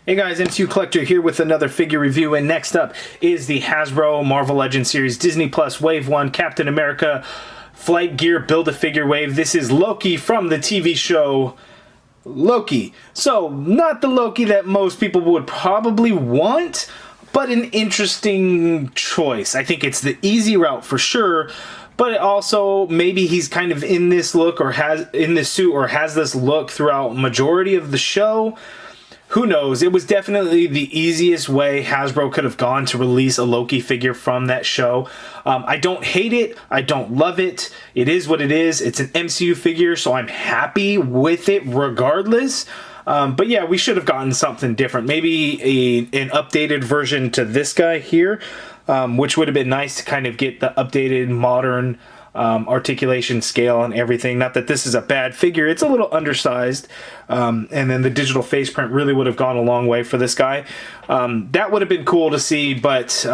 Hey guys, MCU Collector here with another figure review, and next up is the Hasbro Marvel Legends series Disney Plus Wave 1 Captain America Flight Gear Build-A-Figure Wave. This is Loki from the TV show Loki. So, not the Loki that most people would probably want, but an interesting choice. I think it's the easy route for sure, but also maybe he's kind of in this look or has in this suit or has this look throughout majority of the show. Who knows? It was definitely the easiest way Hasbro could have gone to release a Loki figure from that show. I don't hate it. I don't love it. It is what it is. It's an MCU figure, so I'm happy with it regardless. But yeah, we should have gotten something different. Maybe an updated version to this guy here, which would have been nice to kind of get the updated modern articulation scale and everything. Not that this is a bad figure, it's a little undersized, and then the digital face print really would have gone a long way for this guy. That would have been cool to see, but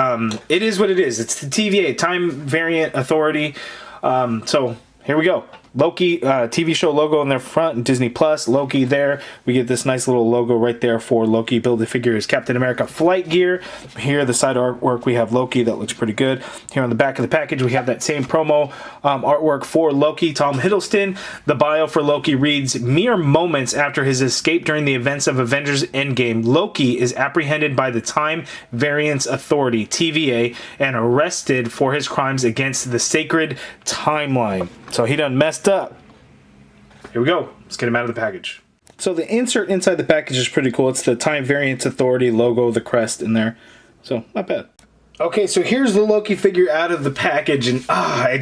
it is what it is. It's the TVA, Time Variant Authority. So here we go. Loki TV show logo in their front, and Disney Plus, Loki there. We get this nice little logo right there for Loki. Build-A-Figure is Captain America Flight Gear. Here, the side artwork, we have Loki. That looks pretty good. Here on the back of the package, we have that same promo artwork for Loki, Tom Hiddleston. The bio for Loki reads, mere moments after his escape during the events of Avengers Endgame, Loki is apprehended by the Time Variance Authority, TVA, and arrested for his crimes against the sacred timeline. So he done messed up. Here we go. Let's get him out of the package. So the insert inside the package is pretty cool. It's the Time Variance Authority logo, the crest in there. So not bad. Okay, so here's the Loki figure out of the package, and I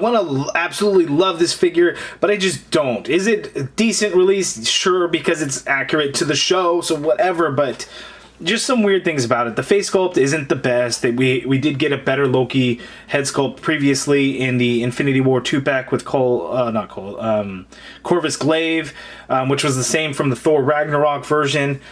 want to absolutely love this figure, but I just don't. Is it a decent release? Sure, because it's accurate to the show, so whatever, but just some weird things about it. The face sculpt isn't the best. We did get a better Loki head sculpt previously in the Infinity War 2-pack with Corvus Glaive, which was the same from the Thor Ragnarok version.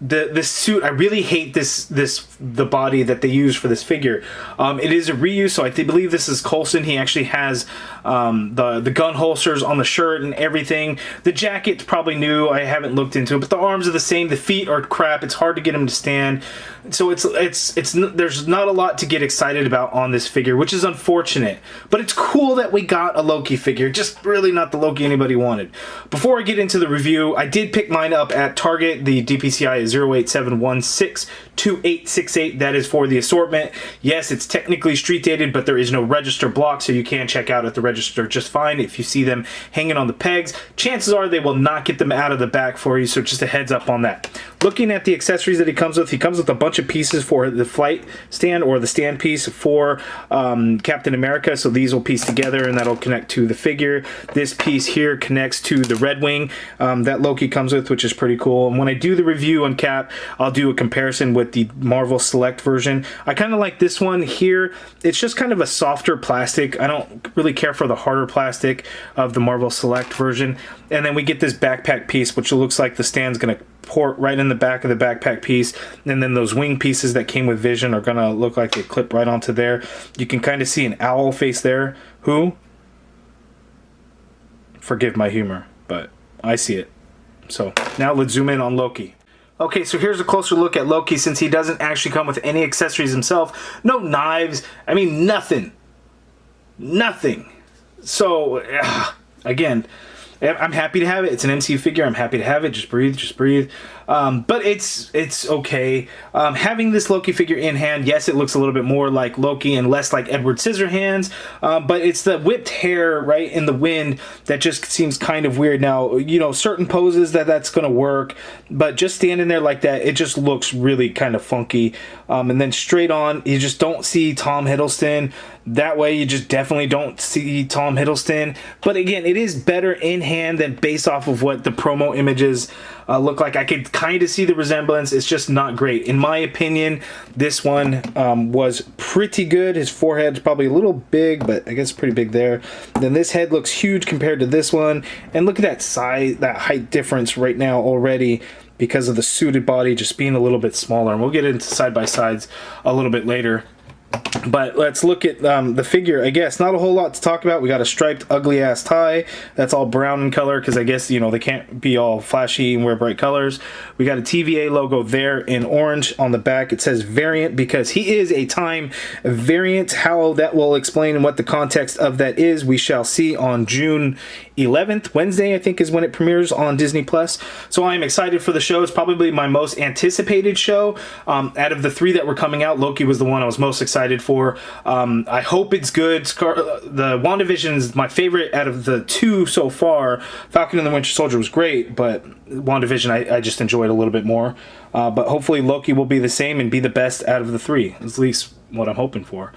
This suit, I really hate the body that they use for this figure. It is a reuse, so I believe this is Coulson. He actually has the gun holsters on the shirt and everything. The jacket's probably new. I haven't looked into it, but the arms are the same. The feet are crap. It's hard to get him to stand. So there's not a lot to get excited about on this figure, which is unfortunate. But it's cool that we got a Loki figure. Just really not the Loki anybody wanted. Before I get into the review, I did pick mine up at Target. The DPCI is 087162868. That is for the assortment. Yes, it's technically street dated, but there is no register block, so you can check out at the register just fine. If you see them hanging on the pegs, chances are they will not get them out of the back for you, so just a heads up on that. Looking at the accessories that he comes with a bunch of pieces for the flight stand, or the stand piece for Captain America, so these will piece together and that'll connect to the figure. This piece here connects to the Red Wing that Loki comes with, which is pretty cool. And when I do the review on Cap, I'll do a comparison with the Marvel Select version. I kind of like this one here. It's just kind of a softer plastic. I don't really care for the harder plastic of the Marvel Select version. And then we get this backpack piece, which looks like the stand's going to port right in the back of the backpack piece, and then those wing pieces that came with Vision are gonna look like they clip right onto there. You can kind of see an owl face there. Forgive my humor, but I see it. So now let's zoom in on Loki. Okay, so here's a closer look at Loki, since he doesn't actually come with any accessories himself. No knives. I mean, nothing. So again, I'm happy to have it. It's an MCU figure. I'm happy to have it. Just breathe. But it's okay. Having this Loki figure in hand, yes, it looks a little bit more like Loki and less like Edward Scissorhands, but it's the whipped hair right in the wind that just seems kind of weird. Now, you know, certain poses that's going to work, but just standing there like that, it just looks really kind of funky. And then straight on, you just don't see Tom Hiddleston. That way, you just definitely don't see Tom Hiddleston. But again, it is better in hand than based off of what the promo images look like. I could kind of see the resemblance. It's just not great. In my opinion, this one was pretty good. His forehead's probably a little big, but I guess pretty big there. Then this head looks huge compared to this one. And look at that size, that height difference right now already, because of the suited body just being a little bit smaller. And we'll get into side-by-sides a little bit later. But let's look at the figure. I guess not a whole lot to talk about. We got a striped ugly ass tie that's all brown in color because I guess, you know, they can't be all flashy and wear bright colors. We got a TVA logo there in orange. On the back it says variant because he is a time variant. How that will explain and what the context of that is, we shall see on June 11th. Wednesday I think is when it premieres on Disney Plus. So I'm excited for the show. It's probably my most anticipated show. Out of the 3 that were coming out, Loki was the one I was most excited for. I hope it's good. The WandaVision is my favorite out of the 2 so far. Falcon and the Winter Soldier was great, but WandaVision I just enjoyed a little bit more. But hopefully Loki will be the same and be the best out of the 3. At least what I'm hoping for.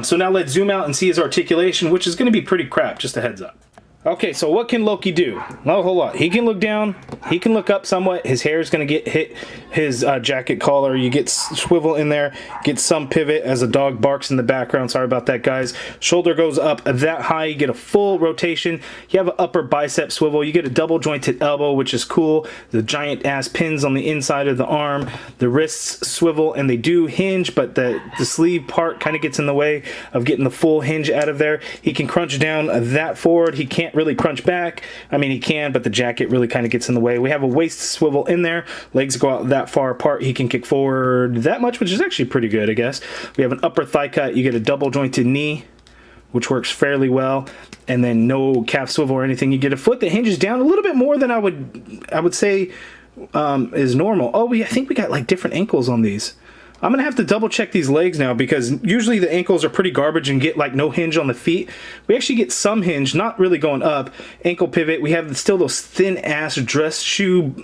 So now let's zoom out and see his articulation, which is going to be pretty crap, just a heads up. Okay, so what can Loki do? Not a whole lot. He can look down. He can look up somewhat. His hair is going to get hit his jacket collar. You get swivel in there. Get some pivot as a dog barks in the background. Sorry about that, guys. Shoulder goes up that high. You get a full rotation. You have an upper bicep swivel. You get a double jointed elbow, which is cool. The giant ass pins on the inside of the arm. The wrists swivel, and they do hinge, but the sleeve part kind of gets in the way of getting the full hinge out of there. He can crunch down that forward. He can't really crunch back. I mean, he can, but the jacket really kind of gets in the way. We have a waist swivel in there. Legs go out that far apart. He can kick forward that much, which is actually pretty good, I guess. We have an upper thigh cut. You get a double jointed knee, which works fairly well, and then no calf swivel or anything. You get a foot that hinges down a little bit more than I would say is normal. Oh, I think we got like different ankles on these. I'm going to have to double check these legs now because usually the ankles are pretty garbage and get like no hinge on the feet. We actually get some hinge, not really going up. Ankle pivot. We have still those thin ass dress shoes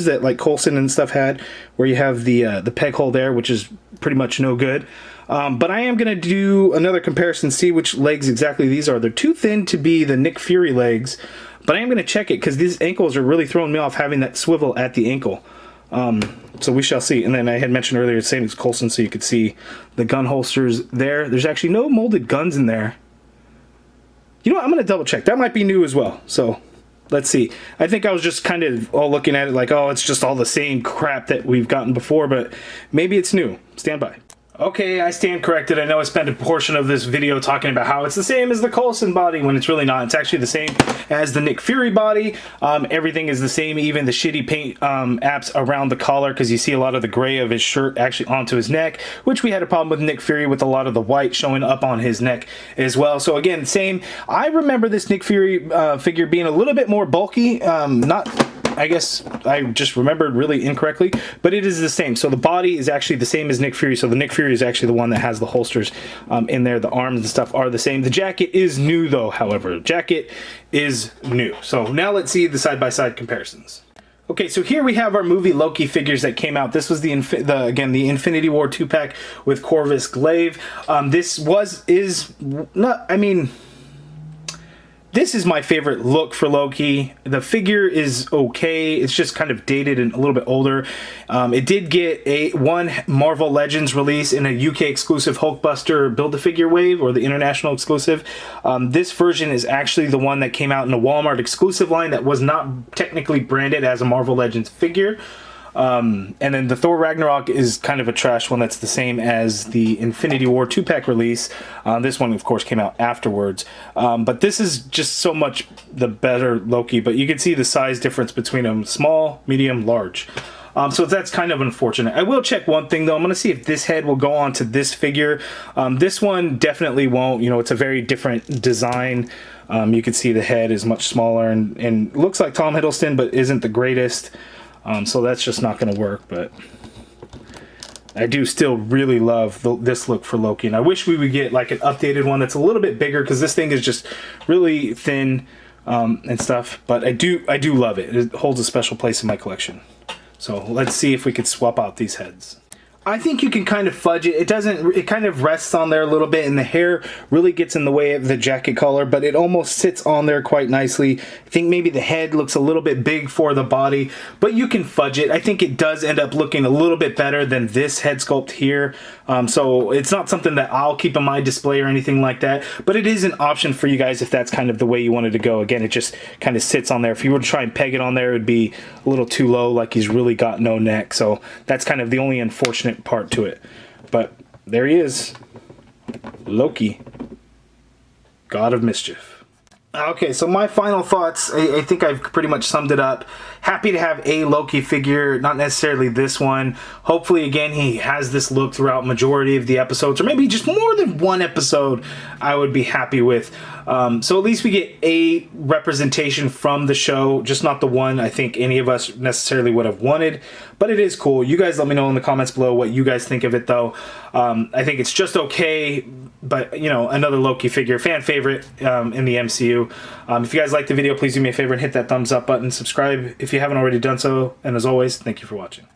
that like Coulson and stuff had, where you have the peg hole there, which is pretty much no good. But I am going to do another comparison, see which legs exactly these are. They're too thin to be the Nick Fury legs, but I am going to check it because these ankles are really throwing me off having that swivel at the ankle. So we shall see. And then I had mentioned earlier, same as Coulson, so you could see the gun holsters there. There's actually no molded guns in there. You know what? I'm going to double check. That might be new as well. So let's see. I think I was just kind of all looking at it like, oh, it's just all the same crap that we've gotten before, but maybe it's new. Stand by. Okay, I stand corrected. I know I spent a portion of this video talking about how it's the same as the Coulson body when it's really not. It's actually the same as the Nick Fury body. Everything is the same, even the shitty paint apps around the collar, because you see a lot of the gray of his shirt actually onto his neck, which we had a problem with Nick Fury with a lot of the white showing up on his neck as well. So again, same. I remember this Nick Fury figure being a little bit more bulky, I guess I just remembered really incorrectly, but it is the same. So the body is actually the same as Nick Fury. So the Nick Fury is actually the one that has the holsters in there. The arms and stuff are the same. The jacket is new though, however. Jacket is new. So now let's see the side-by-side comparisons. Okay, so here we have our movie Loki figures that came out. This was the Infinity War 2-pack with Corvus Glaive. This is my favorite look for Loki. The figure is okay. It's just kind of dated and a little bit older. It did get one Marvel Legends release in a UK exclusive Hulkbuster Build-A-Figure wave, or the international exclusive. This version is actually the one that came out in a Walmart exclusive line that was not technically branded as a Marvel Legends figure. And then the Thor Ragnarok is kind of a trash one that's the same as the Infinity War 2-pack release. This one, of course, came out afterwards. But this is just so much the better Loki. But you can see the size difference between them. Small, medium, large. So that's kind of unfortunate. I will check one thing, though. I'm going to see if this head will go on to this figure. This one definitely won't. You know, it's a very different design. You can see the head is much smaller and looks like Tom Hiddleston, but isn't the greatest. So that's just not going to work, but I do still really love this look for Loki, and I wish we would get like an updated one that's a little bit bigger, because this thing is just really thin and stuff, but I do love it. It holds a special place in my collection. So let's see if we could swap out these heads. I think you can kind of fudge it. It kind of rests on there a little bit, and the hair really gets in the way of the jacket collar, but it almost sits on there quite nicely. I think maybe the head looks a little bit big for the body, but you can fudge it. I think it does end up looking a little bit better than this head sculpt here. So it's not something that I'll keep on my display or anything like that, but it is an option for you guys if that's kind of the way you wanted to go. Again, it just kind of sits on there. If you were to try and peg it on there, it would be a little too low, like he's really got no neck. So that's kind of the only unfortunate part to it. But there he is. Loki, God of Mischief. Okay, so my final thoughts, I think I've pretty much summed it up. Happy to have a Loki figure, not necessarily this one. Hopefully, again, he has this look throughout majority of the episodes, or maybe just more than one episode I would be happy with. So at least we get a representation from the show, just not the one I think any of us necessarily would have wanted. But it is cool. You guys let me know in the comments below what you guys think of it, though. I think it's just okay, but, you know, another Loki figure, fan favorite in the MCU. If you guys like the video, please do me a favor and hit that thumbs up button. Subscribe if you haven't already done so. And as always, thank you for watching.